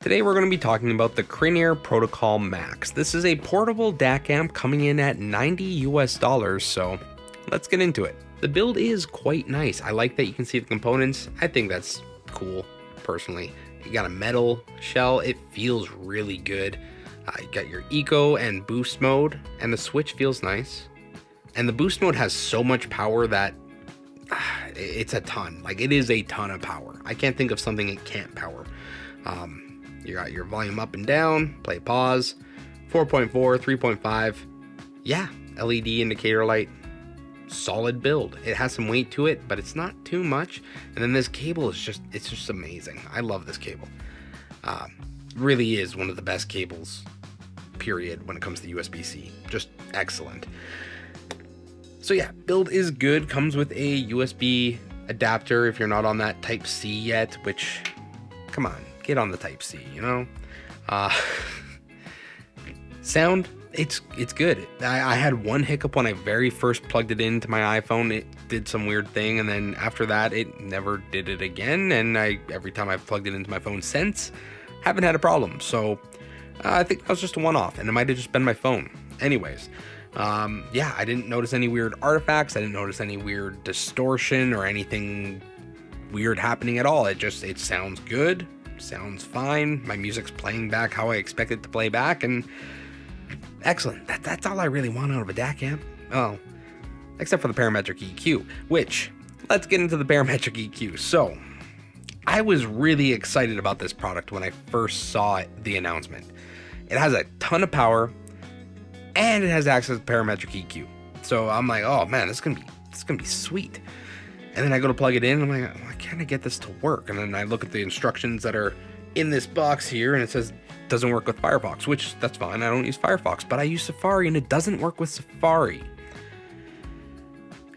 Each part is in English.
Today we're going to be talking about the CrinEar Protocol Max. This is a portable DAC amp coming in at $90 US, so let's get into it. The build is quite nice. I like that you can see the components. I think that's cool, personally. You got a metal shell. It feels really good. You got your eco and boost mode, and the switch feels nice. And the boost mode has so much power that it's a ton. Like, it is a ton of power. I can't think of something it can't power. You got your volume up and down, play pause, 4.4, 3.5. Yeah, LED indicator light. Solid build. It has some weight to it, but it's not too much. And then this cable is just amazing. I love this cable. Really is one of the best cables, period, when it comes to USB-C. Just excellent. So yeah, build is good. Comes with a USB adapter if you're not on that Type-C yet, which, come on, get on the Type-C, you know? Sound, it's good. I had one hiccup when I very first plugged it into my iPhone. It did some weird thing, and then after that, it never did it again, and every time I've plugged it into my phone since, haven't had a problem. So I think that was just a one-off, and it might have just been my phone. Anyways, yeah, I didn't notice any weird artifacts. I didn't notice any weird distortion or anything weird happening at all. It sounds good, sounds fine. My music's playing back how I expect it to play back, and excellent. That's all I really want out of a DAC amp. Oh, except for the parametric EQ, which, let's get into the parametric EQ. So, I was really excited about this product when I first saw the announcement. It has a ton of power, and it has access to parametric EQ. So I'm like, oh man, this is gonna be sweet. And then I go to plug it in, and I'm like, why can't I get this to work? And then I look at the instructions that are in this box here, and it says doesn't work with Firefox, which that's fine. I don't use Firefox, but I use Safari, and it doesn't work with Safari.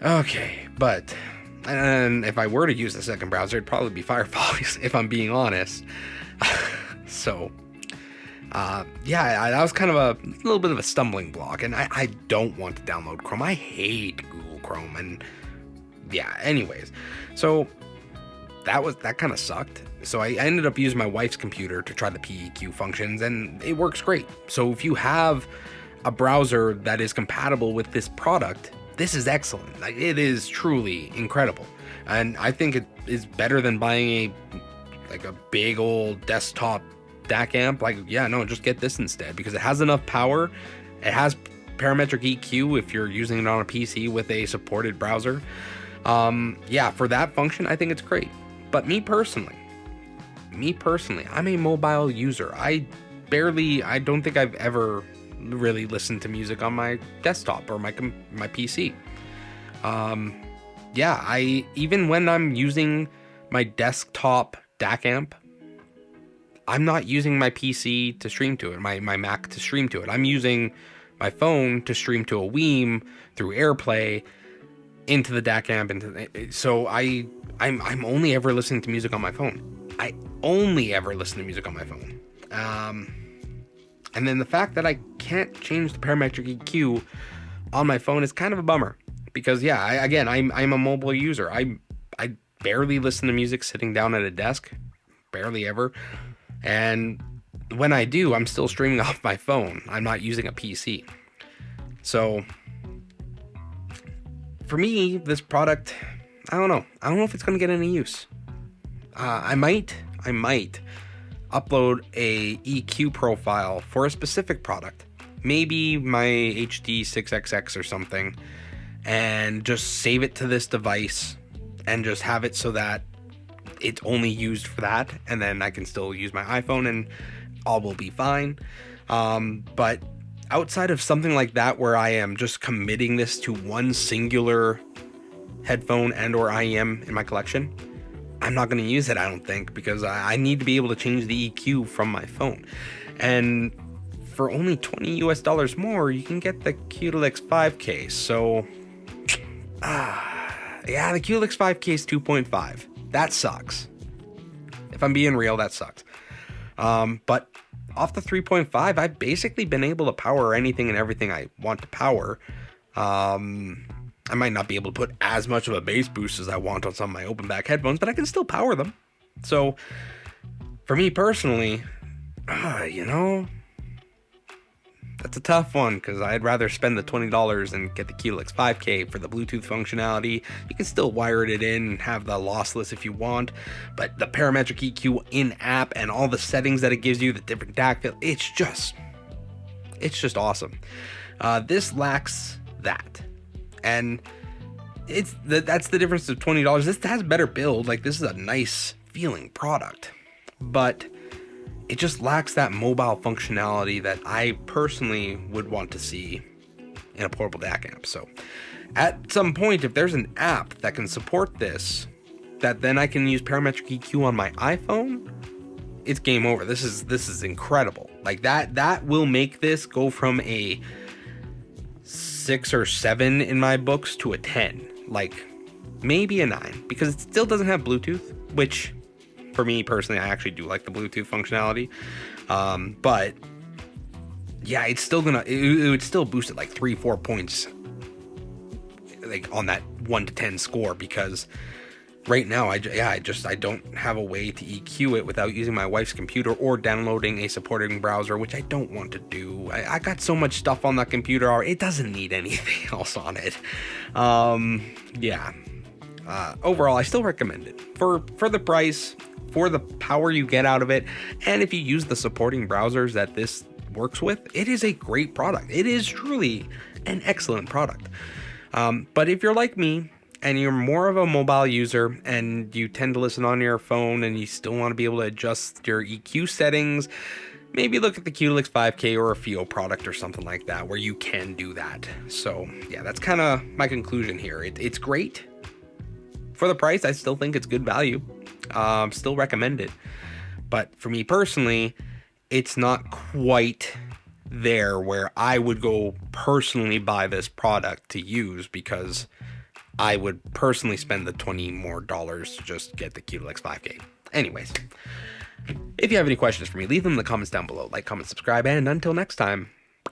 Okay, but and if I were to use the second browser, it'd probably be Firefox, if I'm being honest. So, yeah, that was kind of a little bit of a stumbling block, and I don't want to download Chrome. I hate Google Chrome, and yeah, anyways. So, that kind of sucked. So I ended up using my wife's computer to try the PEQ functions, and it works great. So if you have a browser that is compatible with this product, this is excellent. Like, it is truly incredible. And I think it is better than buying a big old desktop DAC amp. Like, yeah, no, just get this instead, because it has enough power. It has parametric EQ if you're using it on a PC with a supported browser. Yeah, for that function, I think it's great. But me personally, I'm a mobile user. I don't think I've ever really listened to music on my desktop or my PC. Yeah, even when I'm using my desktop DAC amp, I'm not using my PC to stream to it, my Mac to stream to it. I'm using my phone to stream to a Weem through AirPlay into the DAC amp. So I'm only ever listening to music on my phone. I only ever listen to music on my phone. And then the fact that I can't change the parametric EQ on my phone is kind of a bummer, because yeah, I'm a mobile user. I barely listen to music sitting down at a desk, barely ever. And when I do, I'm still streaming off my phone. I'm not using a PC. So for me, this product, I don't know if it's going to get any use. I might upload a EQ profile for a specific product, maybe my HD6XX or something, and just save it to this device and just have it so that it's only used for that, and then I can still use my iPhone and all will be fine. But outside of something like that, where I am just committing this to one singular headphone and or IEM in my collection, I'm not going to use it, I don't think, because I need to be able to change the EQ from my phone. And for only $20 US more, you can get the Q-Lix 5K. So, yeah, the Q-Lix 5K is 2.5. That sucks. If I'm being real, that sucks. But off the 3.5, I've basically been able to power anything and everything I want to power. I might not be able to put as much of a bass boost as I want on some of my open back headphones, but I can still power them. So for me personally, You know, that's a tough one because I'd rather spend the $20 and get the Helix 5K for the Bluetooth functionality. You can still wire it in and have the lossless if you want, but the parametric EQ in app and all the settings that it gives you, the different DAC, it's just awesome. This lacks that, and that's the difference of $20. This has better build. Like, this is a nice feeling product, but it just lacks that mobile functionality that I personally would want to see in a portable DAC amp. So at some point, if there's an app that can support this, that then I can use parametric EQ on my iPhone, it's game over. This is incredible. Like, that will make this go from a 6 or 7 in my books to a 10, like maybe a 9, because it still doesn't have Bluetooth, which for me personally, I actually do like the Bluetooth functionality. But yeah, it's still it would still boost it like 3-4 points, like on that 1 to 10 score, because right now I don't have a way to EQ it without using my wife's computer or downloading a supporting browser, which I don't want to do. I got so much stuff on that computer, it doesn't need anything else on it. Overall, I still recommend it for the price, for the power you get out of it, and if you use the supporting browsers that this works with, it is a great product. It is truly an excellent product. But if you're like me and you're more of a mobile user and you tend to listen on your phone and you still want to be able to adjust your EQ settings, maybe look at the Helix 5K or a FIO product or something like that where you can do that. So yeah, that's kind of my conclusion here. It's great. For the price, I still think it's good value. Still recommend it. But for me personally, it's not quite there where I would go personally buy this product to use, because I would personally spend the $20 more to just get the Helix 5K. Anyways, if you have any questions for me, leave them in the comments down below. Like, comment, subscribe, and until next time.